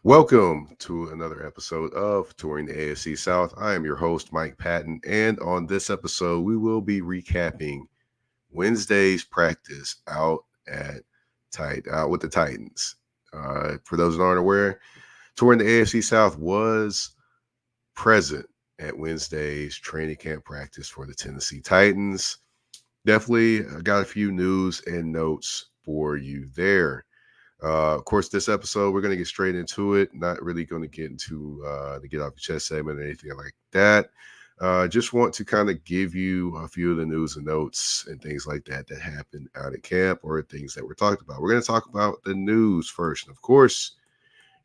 Welcome to another episode of Touring the AFC South. I am your host, Mike Patton, and on this episode, we will be recapping Wednesday's practice out with the Titans. For those that aren't aware, Touring the AFC South was present at Wednesday's training camp practice for the Tennessee Titans. Definitely got a few news and notes for you there. Of course, this episode, we're going to get straight into it. Not really going to get into the get off your chest segment or anything like that. Just want to kind of give you a few of the news and notes and things like that happened out at camp or things that were talked about. We're going to talk about the news first. And of course,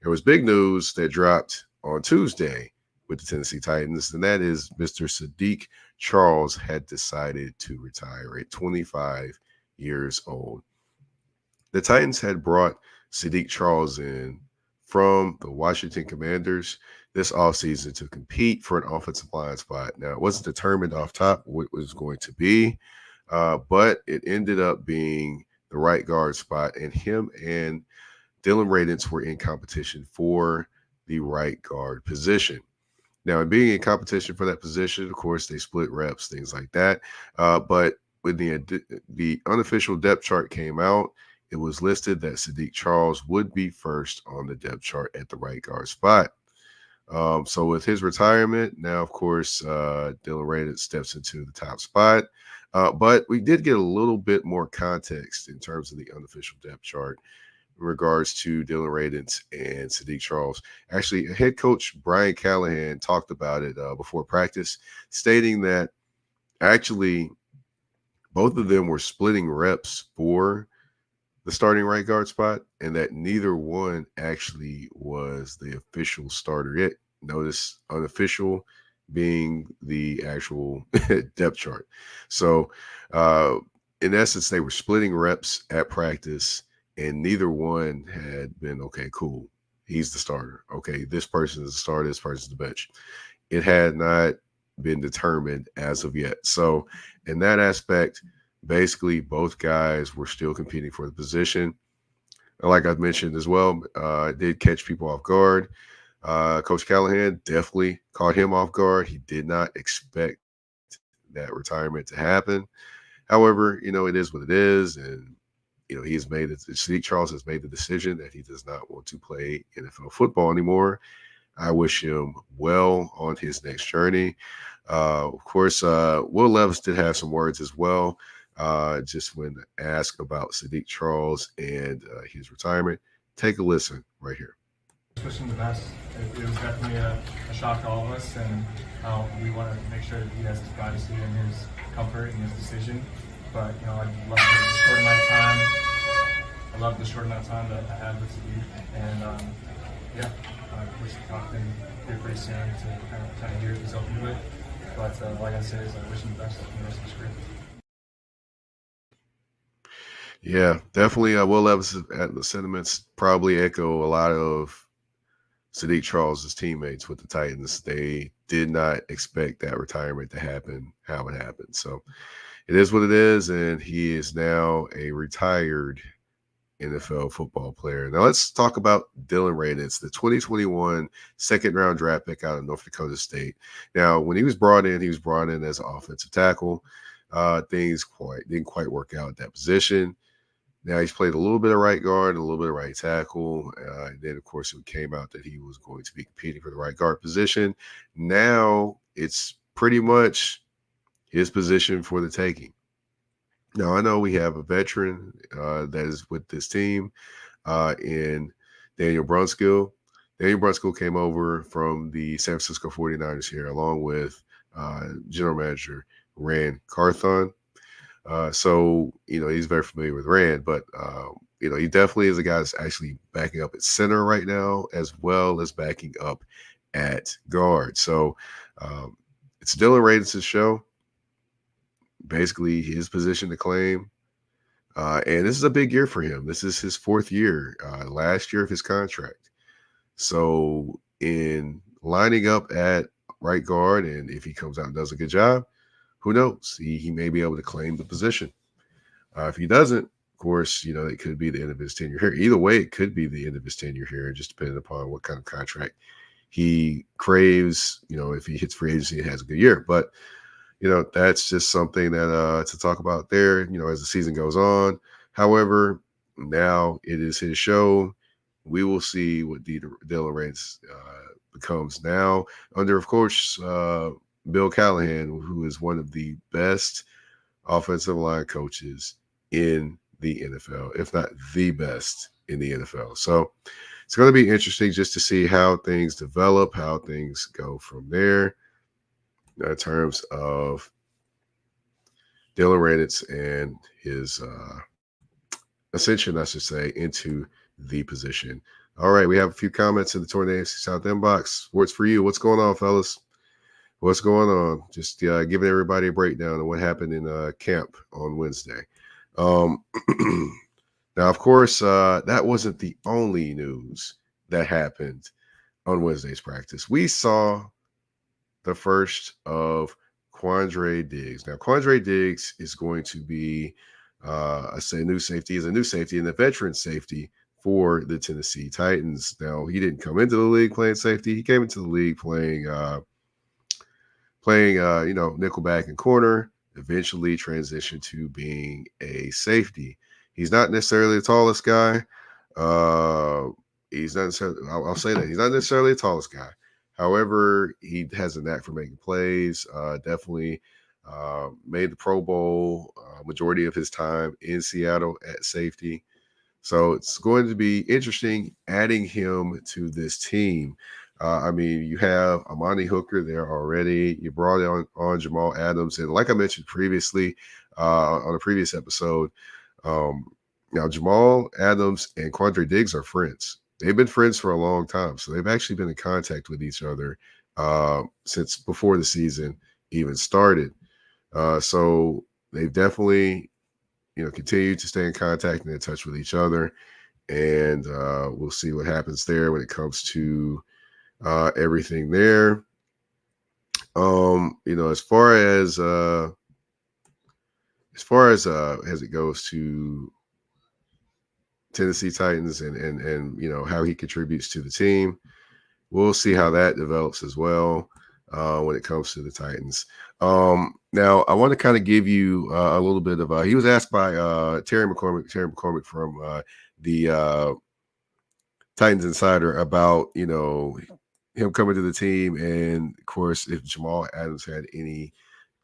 there was big news that dropped on Tuesday with the Tennessee Titans, and that is Mr. Sadiq Charles had decided to retire at 25 years old. The Titans had brought Sadiq Charles in from the Washington Commanders this offseason to compete for an offensive line spot. Now, it wasn't determined off top what it was going to be, but it ended up being the right guard spot, and him and Dylan Radins were in competition for the right guard position. Now, in being in competition for that position, of course, they split reps, things like that. But when the unofficial depth chart came out, it was listed that Sadiq Charles would be first on the depth chart at the right guard spot. So with his retirement, now, of course, Dylan Radins steps into the top spot. But we did get a little bit more context in terms of the unofficial depth chart in regards to Dylan Radins and Sadiq Charles. Actually, head coach Brian Callahan talked about it before practice, stating that actually both of them were splitting reps for the starting right guard spot, and that neither one actually was the official starter yet. Notice unofficial being the actual depth chart. So in essence, they were splitting reps at practice, and neither one had been, okay, cool, he's the starter. Okay, this person is the starter, this person's the bench. It had not been determined as of yet. So in that aspect, basically, both guys were still competing for the position. Like I've mentioned as well, did catch people off guard. Coach Callahan definitely caught him off guard. He did not expect that retirement to happen. However, it is what it is. And, Sadiq Charles has made the decision that he does not want to play NFL football anymore. I wish him well on his next journey. Of course, Will Levis did have some words as well. Just when asked about Sadiq Charles and his retirement. Take a listen right here. Wish him the best. It was definitely a shock to all of us, and we want to make sure that he has his privacy and his comfort in his decision. But I love the short amount of time. I love the short amount of time that I had with Sadiq, and I wish to talk to him here pretty soon to kind of hear what he's open with. But like I said, I wish him the best in the rest of his career. Yeah, definitely. Will Levis' sentiments probably echo a lot of Sadiq Charles' teammates with the Titans. They did not expect that retirement to happen, how it happened. So it is what it is, and he is now a retired NFL football player. Now let's talk about Dylan Radins, the 2021 second-round draft pick out of North Dakota State. Now, when he was brought in as an offensive tackle. Things didn't quite work out at that position. Now he's played a little bit of right guard, a little bit of right tackle. And then, of course, it came out that he was going to be competing for the right guard position. Now it's pretty much his position for the taking. Now, I know we have a veteran that is with this team in Daniel Brunskill. Daniel Brunskill came over from the San Francisco 49ers here, along with general manager Rand Carthon. So, he's very familiar with Rand, but, he definitely is a guy that's actually backing up at center right now, as well as backing up at guard. So it's Dylan Radins' show, basically his position to claim. And this is a big year for him. This is his fourth year, last year of his contract. So in lining up at right guard, and if he comes out and does a good job, who knows? He may be able to claim the position. If he doesn't, of course, it could be the end of his tenure here. Either way, it could be the end of his tenure here, just depending upon what kind of contract he craves. If he hits free agency and has a good year. But, that's just something that to talk about there, as the season goes on. However, now it is his show. We will see what Dylan Raines becomes now under, of course, Bill Callahan, who is one of the best offensive line coaches in the NFL, if not the best in the NFL. So it's going to be interesting just to see how things develop, how things go from there in terms of Dylan Raines and his ascension, I should say, into the position. All right, we have a few comments in the Torn AFC South inbox. Sports for you. What's going on, fellas? What's going on? Just giving everybody a breakdown of what happened in camp on Wednesday. Now, of course, that wasn't the only news that happened on Wednesday's practice. We saw the first of Quandre Diggs. Now, Quandre Diggs is going to be, I say new safety is a new safety and a veteran safety for the Tennessee Titans. Now, he didn't come into the league playing safety. He came into the league playing nickelback and corner, eventually transitioned to being a safety. He's not necessarily the tallest guy. He's not necessarily, I'll say that. He's not necessarily the tallest guy. However, he has a knack for making plays. Definitely made the Pro Bowl majority of his time in Seattle at safety. So it's going to be interesting adding him to this team. You have Amani Hooker there already. You brought on Jamal Adams. And like I mentioned previously on a previous episode, now Jamal Adams and Quandre Diggs are friends. They've been friends for a long time. So they've actually been in contact with each other since before the season even started. So they've definitely, continued to stay in contact and in touch with each other. And we'll see what happens there when it comes to everything there. As far as it goes to Tennessee Titans and how he contributes to the team, we'll see how that develops as well when it comes to the Titans. Now I want to kind of give you a little bit of he was asked by Terry McCormick from the Titans Insider about him coming to the team, and of course if Jamal Adams had any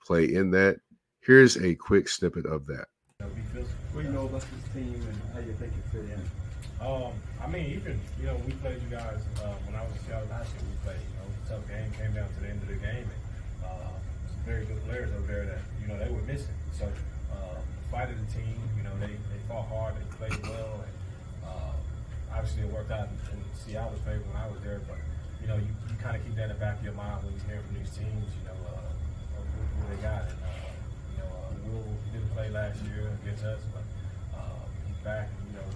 play in that. Here's a quick snippet of that. What do you know about this team and how you think it fit in? We played you guys when I was in Seattle last year. We played, tough game, came down to the end of the game, and some very good players over there that they were missing. So the fight of the team, they fought hard, they played well, and obviously it worked out in Seattle's favor when I was there. But you kind of keep that in the back of your mind when you hear from these teams, who they got. And, Will didn't play last year against us, but he's back.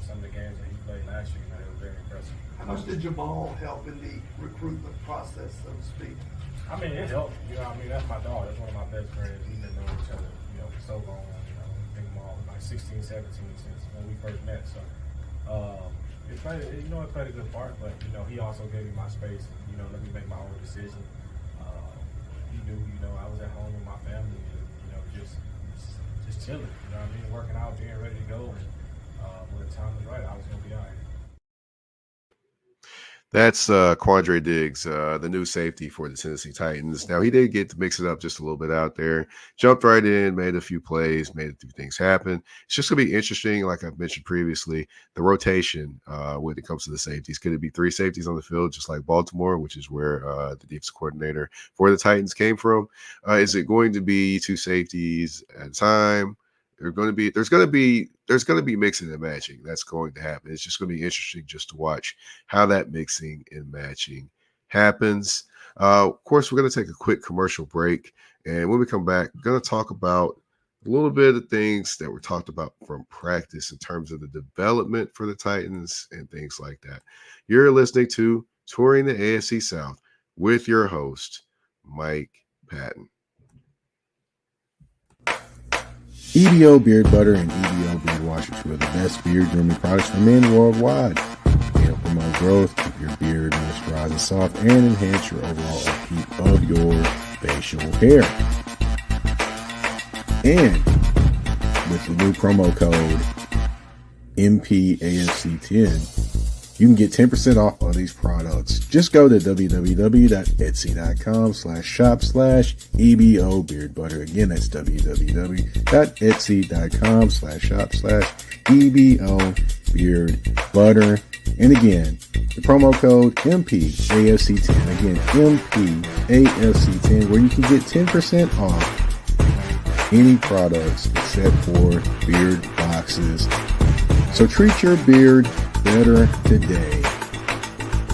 Some of the games that he played last year, they were very impressive. How much did Jamal help in the recruitment process, so to speak? It helped. That's my dog. That's one of my best friends. We've been knowing each other, for so long. I think Jamal was like 16, 17 since when we first met. So it played a good part, but he also gave me my space. Let me make my own decision. He knew, I was at home with my family, just chilling. Working out, being ready to go. And when the time was right, I was going to be all right. That's Quandre Diggs, the new safety for the Tennessee Titans. Now, he did get to mix it up just a little bit out there. Jumped right in, made a few plays, made a few things happen. It's just going to be interesting, like I've mentioned previously, the rotation when it comes to the safeties. Could it be three safeties on the field, just like Baltimore, which is where the defense coordinator for the Titans came from? Is it going to be two safeties at a time? There's going to be mixing and matching. That's going to happen. It's just going to be interesting just to watch how that mixing and matching happens. Of course, we're going to take a quick commercial break, and when we come back, we're going to talk about a little bit of things that were talked about from practice in terms of the development for the Titans and things like that. You're listening to Touring the AFC South with your host, Mike Patton. EBO Beard Butter and EBO Beard Wash are two of the best beard grooming products for men worldwide. They help promote growth, keep your beard moisturized and soft, and enhance your overall upkeep of your facial hair. And with the new promo code MPAFC10, you can get 10% off on these products. Just go to www.etsy.com/shop/EBO Beard Butter. Again, that's www.etsy.com/shop/EBO Beard Butter. And again, the promo code MPAFC10. Again, MPAFC10, where you can get 10% off any products except for beard boxes. So treat your beard better today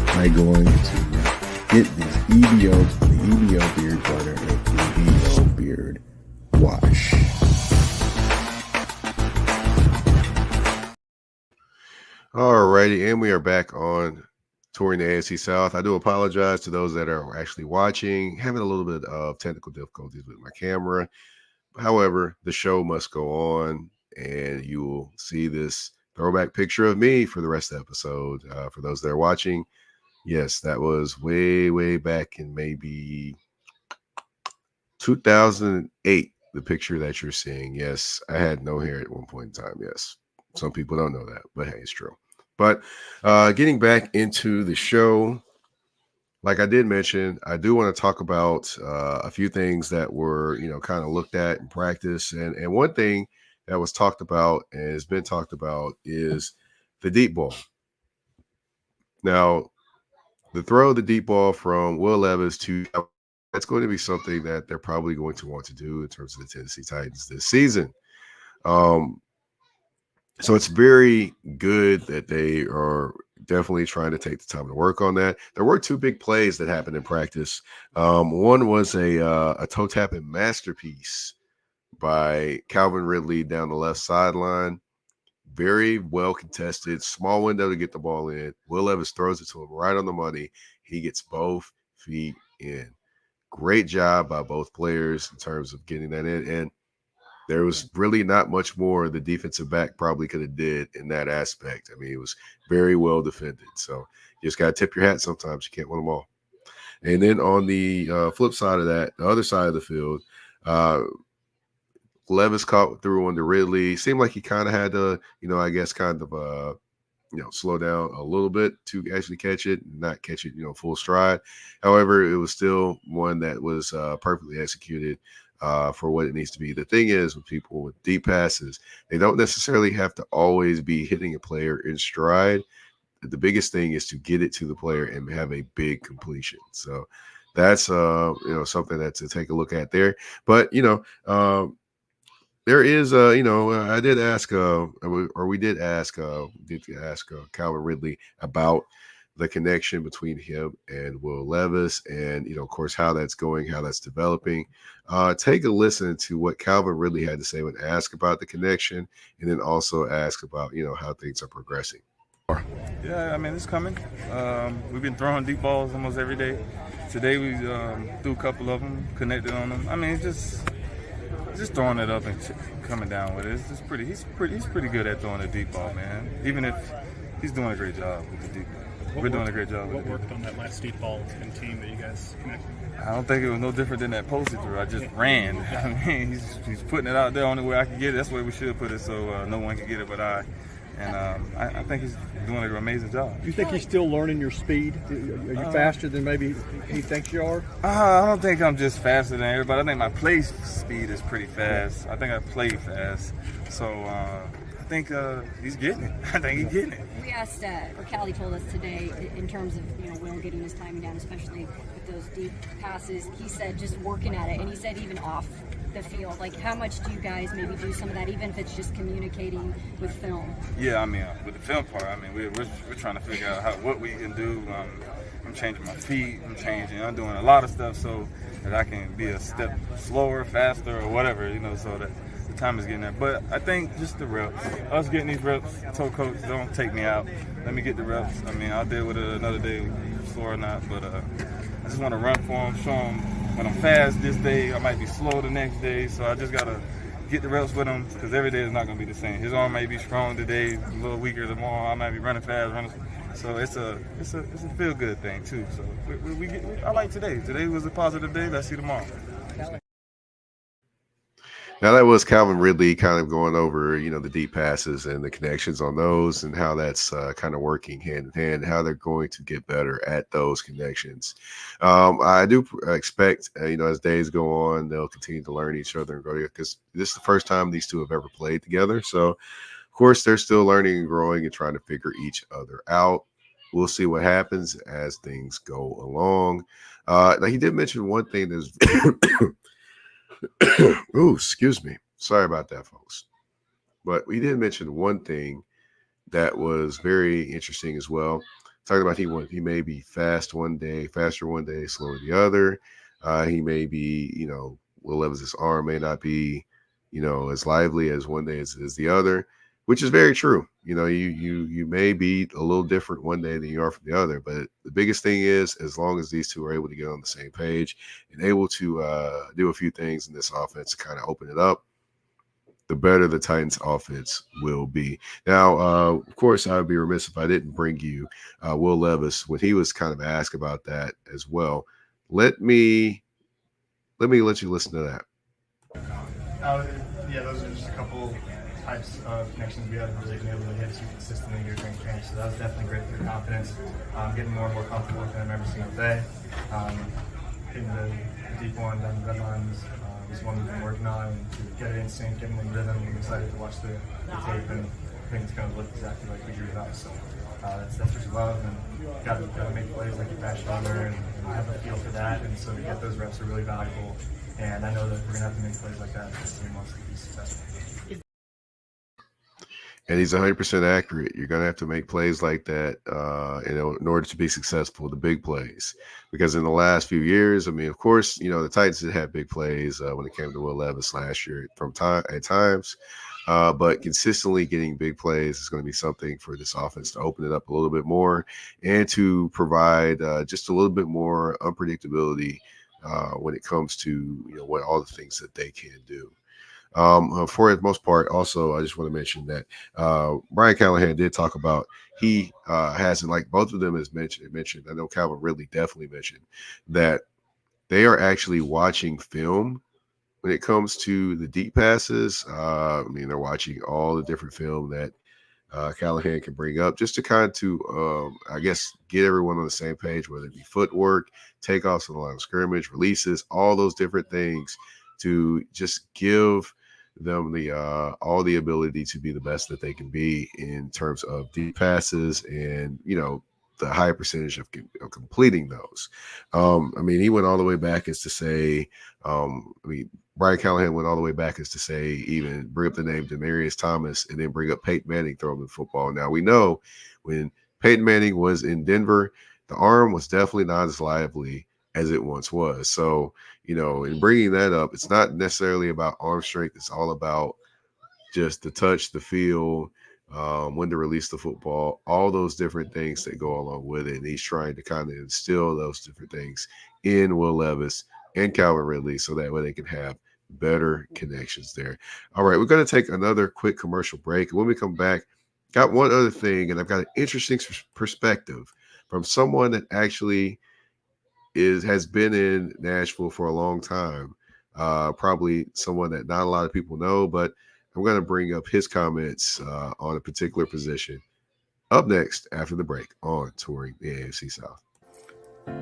by going to get this the EBO Beard Butter and EBO Beard Wash. Alrighty, and we are back on touring the AFC South. I do apologize to those that are actually watching, having a little bit of technical difficulties with my camera. However, the show must go on, and you will see this throwback picture of me for the rest of the episode. For those that are watching, yes, that was way back in maybe 2008, the picture that you're seeing. Yes, I had no hair at one point in time. Yes, some people don't know that, but hey, it's true. But getting back into the show, like I did mention, I do want to talk about a few things that were, kind of looked at in practice. And one thing that was talked about and has been talked about is the deep ball. Now, the throw of the deep ball from Will Levis that's going to be something that they're probably going to want to do in terms of the Tennessee Titans this season. So it's very good that they are definitely trying to take the time to work on that. There were two big plays that happened in practice. One was a toe tapping masterpiece by Calvin Ridley down the left sideline. Very well contested, small window to get the ball in. Will Levis throws it to him right on the money. He gets both feet in. Great job by both players in terms of getting that in. And there was really not much more the defensive back probably could have did in that aspect. I mean, it was very well defended. So you just got to tip your hat sometimes. You can't win them all. And then on the flip side of that, the other side of the field, Levis caught through on the Ridley. Seemed like he kind of had to, slow down a little bit to actually catch it, not catch it, full stride. However, it was still one that was perfectly executed for what it needs to be. The thing is, with people with deep passes, they don't necessarily have to always be hitting a player in stride. The biggest thing is to get it to the player and have a big completion. So that's something that to take a look at there. But there is, I did ask, we did ask Calvin Ridley about the connection between him and Will Levis and, of course, how that's going, how that's developing. Take a listen to what Calvin Ridley had to say when asked about the connection, and then also ask about, how things are progressing. Yeah, I mean, it's coming. We've been throwing deep balls almost every day. Today we threw a couple of them, connected on them. I mean, it's just throwing it up and coming down with it. It's just he's pretty good at throwing a deep ball, man. Even if he's doing a great job with the deep ball. We're doing a great job. What worked on that last deep ball and team that you guys connected? I don't think it was no different than that post he threw. I just ran. I mean, he's putting it out there only way I can get it. That's where we should put it so no one can get it but I. And I think he's doing an amazing job. Do you think he's still learning your speed? Are you faster than maybe he thinks you are? I don't think I'm just faster than everybody. I think my play speed is pretty fast. I think I play fast. So I think he's getting it. I think he's getting it. We asked, or Callie told us today, in terms of Will getting his timing down, especially with those deep passes. He said just working at it, and he said even off the field. Like, how much do you guys maybe do some of that, even if it's just communicating with film? Yeah, I mean, with the film part, I mean, we're trying to figure out what we can do. I'm changing my feet. I'm doing a lot of stuff so that I can be a step slower, faster, or whatever, so that the time is getting there. But I think just the reps, us getting these reps, I told coach, don't take me out. Let me get the reps. I mean, I'll deal with it another day, slow or not, but I just want to run for them, show them when I'm fast this day, I might be slow the next day, so I just got to get the reps with him, because every day is not going to be the same. His arm may be strong today, a little weaker tomorrow. I might be running fast, so it's a feel good thing too. So I like today. Today was a positive day. Let's see tomorrow. Now that was Calvin Ridley kind of going over, the deep passes and the connections on those and how that's kind of working hand in hand, how they're going to get better at those connections. I do expect, as days go on, they'll continue to learn each other and grow together, because this is the first time these two have ever played together. So, of course, they're still learning and growing and trying to figure each other out. We'll see what happens as things go along. Now, he did mention one thing that's oh, excuse me. Sorry about that, folks. But we did mention one thing that was very interesting as well. Talking about he may be faster one day, slower the other. He may be, Will Levis's arm may not be, as lively as one day as the other, which is very true. You may be a little different one day than you are from the other, but the biggest thing is, as long as these two are able to get on the same page and able to do a few things in this offense to kind of open it up, the better the Titans offense will be. Now, of course, I would be remiss if I didn't bring you Will Levis when he was kind of asked about that as well. Let me let you listen to that. Yeah, those are just a couple types of connections we have really been able to hit consistently here during camp. So that was definitely great for your confidence. Getting more and more comfortable with him every single day. Hitting the deep one down the red lines is one we've been working on, and to get it in sync, getting in rhythm. I'm excited to watch the tape, and I think it's going to look exactly like we drew it up. So that's what you love, and got to make plays like you patched on there and have a feel for that. And so to get those reps are really valuable. And I know that we're going to have to make plays like that for 3 months to be successful. And he's 100% accurate. You're going to have to make plays like that in order to be successful, the big plays. Because in the last few years, of course, the Titans did have big plays when it came to Will Levis last year at times. But consistently getting big plays is going to be something for this offense to open it up a little bit more and to provide just a little bit more unpredictability when it comes to what all the things that they can do. For the most part, also, I just want to mention that Brian Callahan did talk about he hasn't, like both of them has mentioned. I know Calvin Ridley definitely mentioned that they are actually watching film when it comes to the deep passes. They're watching all the different film that Callahan can bring up just to kind of, I guess, get everyone on the same page, whether it be footwork, takeoffs on the line of scrimmage, releases, all those different things, to just give them all the ability to be the best that they can be in terms of deep passes and, the high percentage of completing those. He went all the way back as to say, Brian Callahan went all the way back as to say, even bring up the name Demaryius Thomas and then bring up Peyton Manning throwing the football. Now, we know when Peyton Manning was in Denver, the arm was definitely not as lively as it once was. So, in bringing that up, it's not necessarily about arm strength. It's all about just the touch, the feel, when to release the football, all those different things that go along with it. And he's trying to kind of instill those different things in Will Levis and Calvin Ridley so that way they can have better connections there. All right, we're going to take another quick commercial break. And when we come back, got one other thing, and I've got an interesting perspective from someone that actually has been in Nashville for a long time, probably someone that not a lot of people know, but I'm going to bring up his comments on a particular position up next after the break on Touring the AFC South.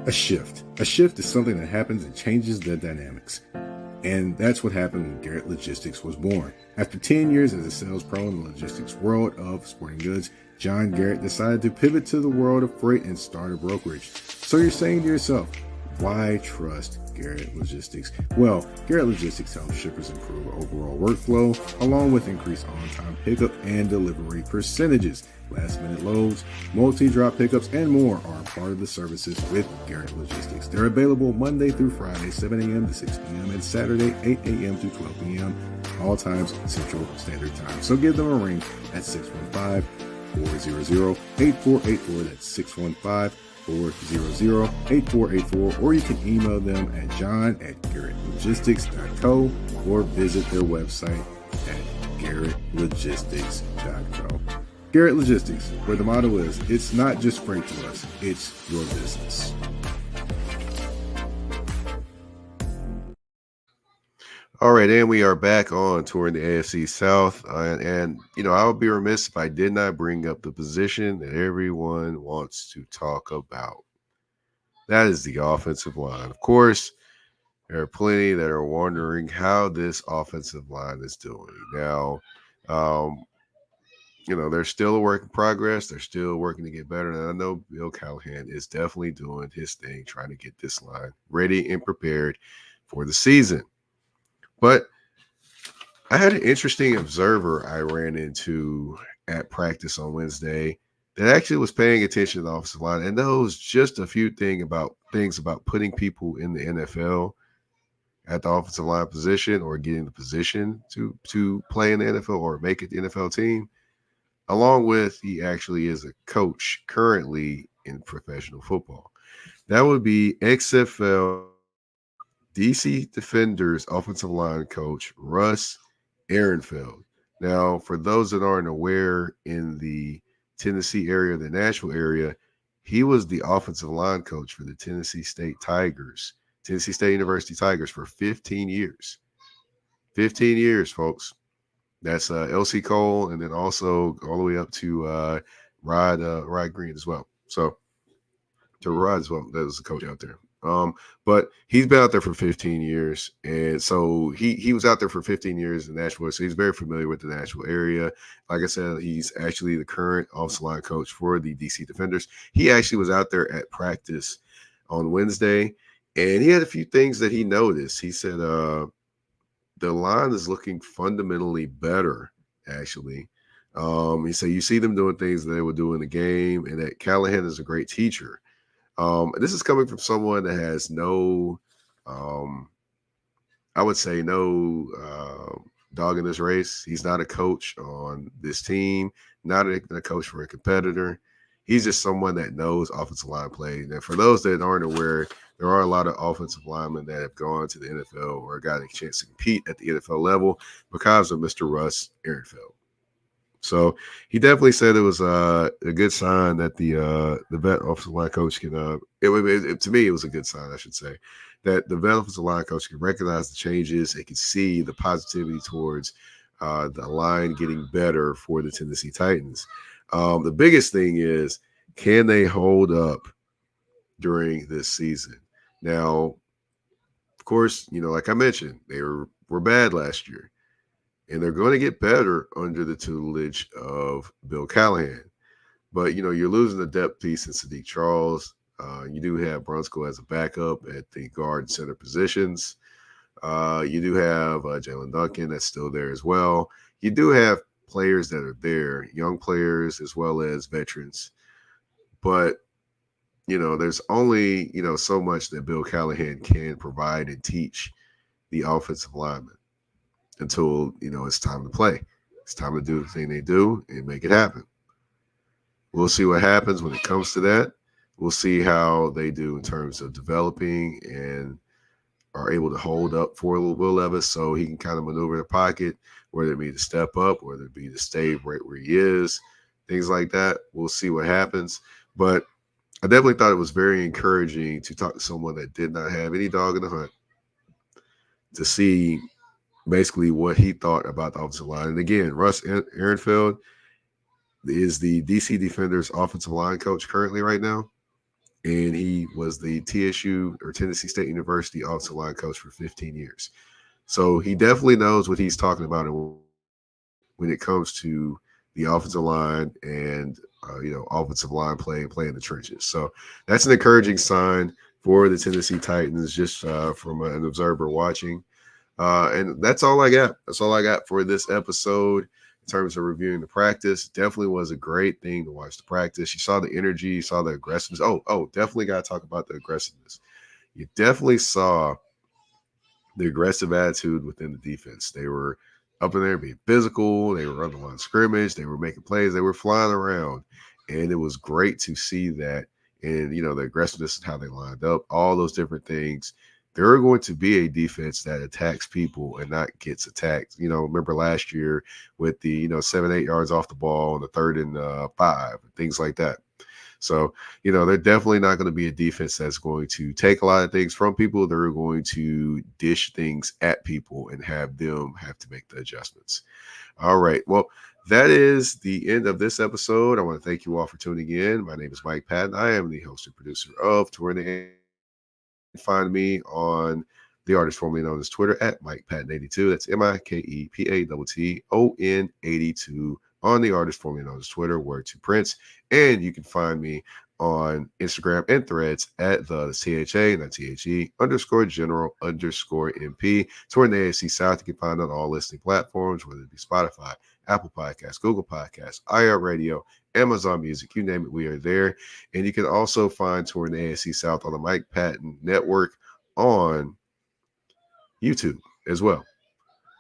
A shift. A shift is something that happens and changes the dynamics. And that's what happened when Garrett Logistics was born. After 10 years as a sales pro in the logistics world of sporting goods, John Garrett decided to pivot to the world of freight and start a brokerage. So you're saying to yourself, why trust Garrett Logistics? Well, Garrett Logistics helps shippers improve overall workflow, along with increased on-time pickup and delivery percentages. Last-minute loads, multi-drop pickups, and more are part of the services with Garrett Logistics. They're available Monday through Friday, 7 a.m. to 6 p.m., and Saturday, 8 a.m. to 12 p.m., all times Central Standard Time. So give them a ring at 615-400-8484. That's 615-400-8484, or you can email them at john@garrettlogistics.co or visit their website at GarrettLogistics.com. Garrett Logistics, where the motto is, it's not just freight to us, it's your business. All right, and we are back on touring the AFC South, and I would be remiss if I did not bring up the position that everyone wants to talk about. That is the offensive line. Of course, there are plenty that are wondering how this offensive line is doing. Now, they're still a work in progress. They're still working to get better. And I know Bill Callahan is definitely doing his thing, trying to get this line ready and prepared for the season. But I had an interesting observer I ran into at practice on Wednesday that actually was paying attention to the offensive line and knows just a few things about putting people in the NFL at the offensive line position or getting the position to play in the NFL or make it the NFL team. Along with, he actually is a coach currently in professional football. That would be XFL DC Defenders offensive line coach Russ Ehrenfeld. Now, for those that aren't aware, in the Tennessee area, the Nashville area, he was the offensive line coach for the Tennessee State University Tigers for 15 years. 15 years, folks. That's LC Cole, and then also all the way up to Rod Green as well. So to Rod as well, that was the coach out there. But he's been out there for 15 years, and so he was out there for 15 years in Nashville, so he's very familiar with the Nashville area. Like I said, he's actually the current offensive line coach for the DC Defenders. He actually was out there at practice on Wednesday, and he had a few things that he noticed. He said the line is looking fundamentally better, actually. He said you see them doing things that they would do in the game, and that Callahan is a great teacher. This is coming from someone that has no dog in this race. He's not a coach on this team, not a coach for a competitor. He's just someone that knows offensive line play. And for those that aren't aware, there are a lot of offensive linemen that have gone to the NFL or got a chance to compete at the NFL level because of Mr. Russ Ehrenfeld. So he definitely said it was a good sign that the vet offensive line coach can. To me, it was a good sign, I should say, that the vet offensive line coach can recognize the changes. They can see the positivity towards the line getting better for the Tennessee Titans. The biggest thing is, can they hold up during this season? Now, of course, like I mentioned, they were bad last year. And they're going to get better under the tutelage of Bill Callahan. But, you're losing the depth piece in Sadiq Charles. You do have Brunskill as a backup at the guard and center positions. You do have Jalen Duncan that's still there as well. You do have players that are there, young players as well as veterans. But, there's only, so much that Bill Callahan can provide and teach the offensive linemen until, it's time to play. It's time to do the thing they do and make it happen. We'll see what happens when it comes to that. We'll see how they do in terms of developing and are able to hold up for Will Levis so he can kind of maneuver the pocket, whether it be to step up, whether it be to stay right where he is, things like that. We'll see what happens. But I definitely thought it was very encouraging to talk to someone that did not have any dog in the hunt to see basically what he thought about the offensive line. And again, Russ Ehrenfeld is the DC Defenders offensive line coach currently right now. And he was the TSU or Tennessee State University offensive line coach for 15 years. So he definitely knows what he's talking about when it comes to the offensive line and, offensive line play and play in the trenches. So that's an encouraging sign for the Tennessee Titans, just from an observer watching. And that's all I got. That's all I got for this episode in terms of reviewing the practice. Definitely was a great thing to watch the practice. You saw the energy, you saw the aggressiveness. Oh, definitely got to talk about the aggressiveness. You definitely saw the aggressive attitude within the defense. They were up in there being physical. They were on the line of scrimmage. They were making plays. They were flying around. And it was great to see that. And, the aggressiveness and how they lined up, all those different things there are going to be a defense that attacks people and not gets attacked. Remember last year with the 7-8 yards off the ball on the 3rd and 5, things like that. So, they're definitely not going to be a defense that's going to take a lot of things from people. They're going to dish things at people and have them have to make the adjustments. All right. Well, that is the end of this episode. I want to thank you all for tuning in. My name is Mike Patton. I am the host and producer of Touring the End. Find me on the artist formerly known as Twitter at Mike Patton82. That's MikePatton 82 on the artist formerly known as Twitter, word to Prince. And you can find me on Instagram and Threads at the THA, not THE, _general_MP. Touring the AFC South, you can find on all listening platforms, whether it be Spotify, Apple Podcasts, Google Podcasts, iHeartRadio, Amazon Music, you name it, we are there. And you can also find Touring the AFC South on the Mike Patton Network on YouTube as well.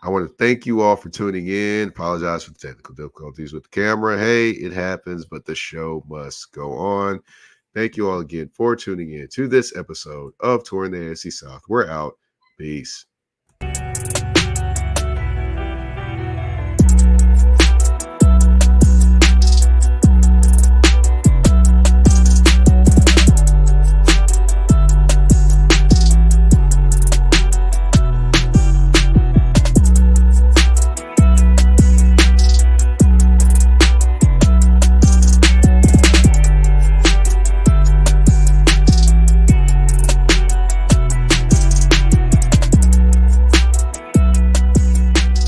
I want to thank you all for tuning in. Apologize for the technical difficulties with the camera. Hey, it happens, but the show must go on. Thank you all again for tuning in to this episode of Touring the AFC South. We're out. Peace.